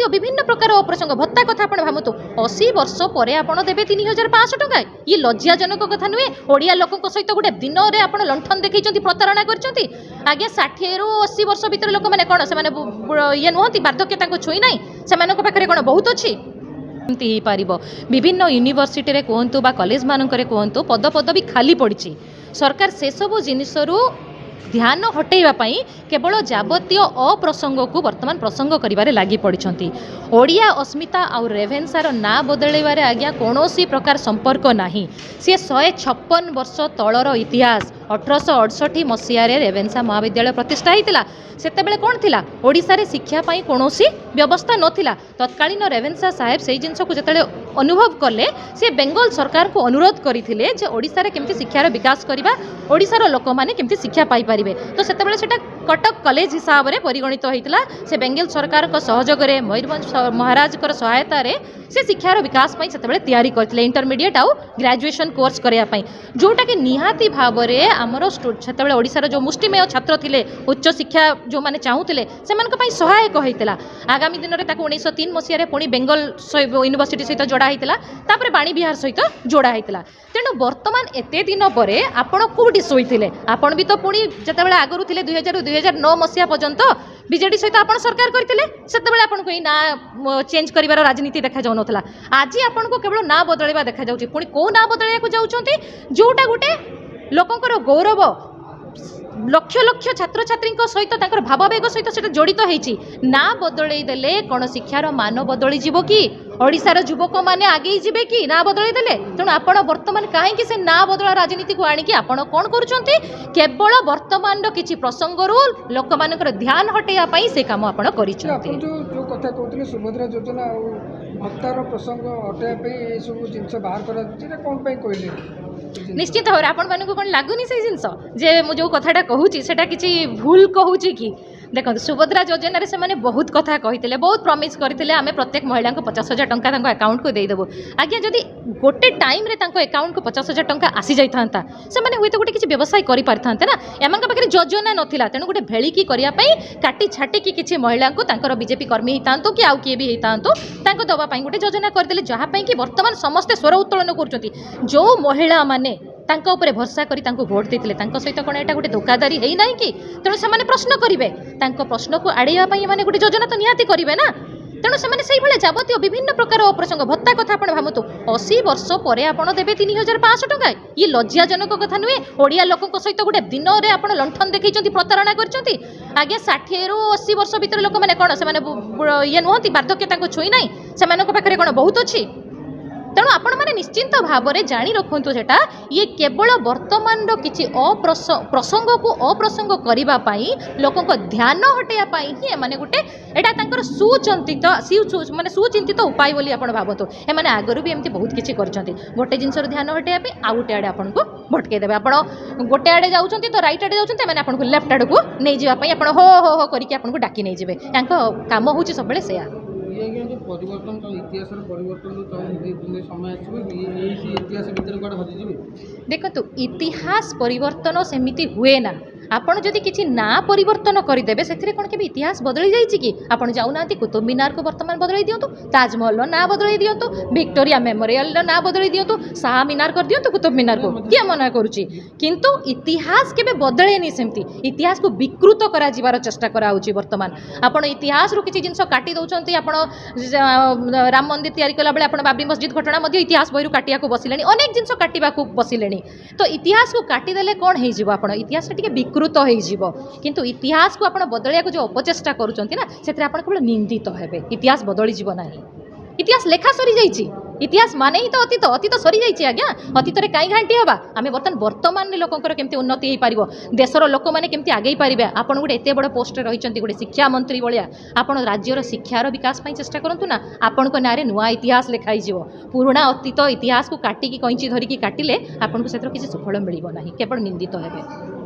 যাবতীय विभिन्न प्रकार अप्रसंग भत्ता कथा आप भावतु 80 वर्ष पर आप देवे 3500 टंका ये लज्जाजनक कथा नुहे। ओडिया लोक सहित गोटे दिन में आप लंठन देखते प्रतारणा कर आगे 60 ରୁ 80 वर्ष भितर लोक मैंने कौन से ये नुहति वार्धक्य छुई ना से पाखे कौन बहुत अच्छी विभिन्न यूनिवर्सिटी रे कहतु बा कॉलेज मानक कहतु पद पद भी खाली पड़ी सरकार से सब जिनसरू ध्यान हटेवाई केवल जावतीय अप्रसंग को वर्तमान प्रसंग करिबारे लागी पड़ी। ओडिया अस्मिता आउ रेभेन्सार ना बदलैबारे आज्ञा कौनसी प्रकार संपर्क नाही। सी 156 वर्ष तलर इतिहास 1868 मसीह रेभेन्सा महाविद्यालय प्रतिष्ठा होता सेतेबेले कौन थिला ओडिशा रे शिक्षा पाई कौनसी व्यवस्था नथिला। तत्कालीन रेभेन्सा साहेब से जिनस को जतले अनुभव कले से बेंगल सरकार को अनुरोध करथिले जे ओडिशा रे केमती शिक्षार विकास करबा ओडिशार लोक माने केमती शिक्षा पाई पारिबे। तो सेतेबेले सेटा कटक कॉलेज हिसाब रे परिगणित होइतला। से बेंगल सरकार को सहयोग रे मयूरभंज महाराज कर सहायता रे से शिक्षार विकास पाई सेतेबेले तैयारी करथिले इंटरमीडिएट आउ ग्रेजुएशन कोर्स करिया पाई जोटा कि निहाती भाव रे हमरो सेतेबेले ओडिशार जो मुष्टिमेय छात्र थिले उच्च शिक्षा जो माने चाहूले से सहायक होता। आगामी दिन में 1903 मसीह पुणी बेंगल यूनिवर्सिटी सहित जोड़ा होता तापर बाणी बिहार सहित जोड़ा होता। तेणु बर्तमान एत दिन पर आपण कौटी शोते आपण भी तो पुणी जिते आगुरी थे 2000 2009 मसीहा पर्यंत बीजेडी सहित आप सरकार करते से आपको ना चेंज कर राजनीति देखा जाऊन आज आपन को केवल ना बदलवा देखा जाऊँगी पुणी कौ ना बदलवा जाऊँच जोटा गोटे लोकंर गौरव लक्ष लक्ष छात्र छात्री सहित भाववेग सहित से जड़ित होती ना बदलई देले कौन शिक्षार मान बदली जीव कि ओडिशार युवक मैंने आगे जीवे कि ना बदलई देले। तेणु आप बर्तमान कहीं से ना बदल राजनीति को आणिकी आपण कौन करुँच केवल बर्तमान किसी प्रसंग लोक मान ध्यान हटेवाई से कम आप सुभद्रा योजना भत्तार प्रसंग हटाई सब जिन बाहर कर निश्चित भाव आपण मानक कौन लगुनि से जिनस जे मु जो कथाटा कहूँ सेटा किसी भूल कहूँ कि देखो सुभद्रा योजन से मैंने बहुत कथा कही बहुत प्रमिश करते आम प्रत्येक महिला को 50,000 टंका अकाउंट को देदेबू। आज्ञा जदि गोटे टाइम रे अकाउंट को 50,000 टंका आसी जाता से मैंने हुए तो गोटे किसी व्यवसाय कर पारि ना एम पाखे योजना नाला तेणु गोटे भेड़िकी करने काटी छाटिकी किसी महिला को बीजेपी कर्मी होता कि आउ किए भी होता दवापाई गोटे योजना करदे जहाँपाई कि बर्तमान समस्ते स्वर उत्तोलन कर जो महिला माने तांको उपरे भरोसा करी तांको भोट देते सहित कौन एटा गोटे धोखाधारी है ना कि तेणु से प्रश्न करेंगे प्रश्न को आड़ाई मैंने गोटे योजना तो निहाती करेंगे ना। तेणु से जावतीय विभिन्न प्रकार अप्रसंग भत्ता कथा आप भावतु 80 वर्ष पर आप देवे 3500 टंका ये लज्जाजनक कथा नुहे। ओडिया लोक सहित गोटे दिन में आप लंठन देखते प्रतारणा कर आगे 60 ରୁ 80 वर्ष भितर लोक मैंने कौन से ये नुहति वार्धक्य छुई ना से पाखे कौन बहुत अच्छी। तेणु आपण मैंने निश्चिंत भाव में जाणी रखु सेटा ये केवल वर्तमान किसी प्रसंग को अप्रसंग करने लोकों को ध्यान हटेवाई ही एम गोटे यहाँ सुचिंतित माने सुचिंतित उपाय बोली आप भावतु एम आगुरी भी एमती बहुत किसी कर गोटे जिनस ध्यान हटेवाई आउ गोटे आड़े आपन को भटकईदेवे। आप गोटे आड़े जाऊँच तो रईट आड़े जाऊँच आपको लेफ्ट आड़ को नहीं जावाई आप हो हो हो करके डाकी नहीं जाए काम हूँ सब से परिवर्तन इतिहास परिवर्तन समय इतिहास देखो इतिहास परिवर्तन सेमिति हुए ना आपण जदि किसी ना परिवर्तन करदेवे से कौन के इतिहास बदली जाइए कि आपण जाऊना कुतुब मीनार को बर्तमान बदल दिंतु ताजमहल ना बदल दिंतु विक्टोरिया मेमोरियल ना बदल दिंतु शाह मीनार कर दिंतु कुतुब मीनार को किए मना करुच्ची किंतु इतिहास के बदलेनी सेमती इतिहास को विकृत कर चेष्टा कराऊँगी। बर्तमान आपण इतिहास रू किसी जिनस काटी दौरान आप राम मंदिर तैयारी कला बेले आप बाबरी मस्जिद घटना इतिहास बही काटिया को बसिले अनेक जिनस काटा बसिले तो इतिहास को काटिदेले कौन हो इतिहास टी विकृत हो किंतु इतिहास को आप बदलिया जो अपचेष्टा करुँच ना से केवल निंदित हेबे इतिहास बदली जीव ना इतिहास लेखा सरी जाइए इतिहास माने ही तो अतीत अतीत सरी जाइए आज्ञा अतीत में कहीं घाटी हाँ आम बर्तमान लोकर केमती उन्नति हो पार देशर लोक मैंने केमती आगे पारे आप गोटे एत बड़ पोस्ट रही गोटे शिक्षा मंत्री भाया आप राज्यर शिक्षार विकास चेष्टा करूँ ना आपण को ना नुआ इतिहास लिखाई पुराणा अतीत इतिहास को काटिकी कैंची धरिकी काटिले आपको से किसी सुफल मिल ना केवल निंदित हेबे।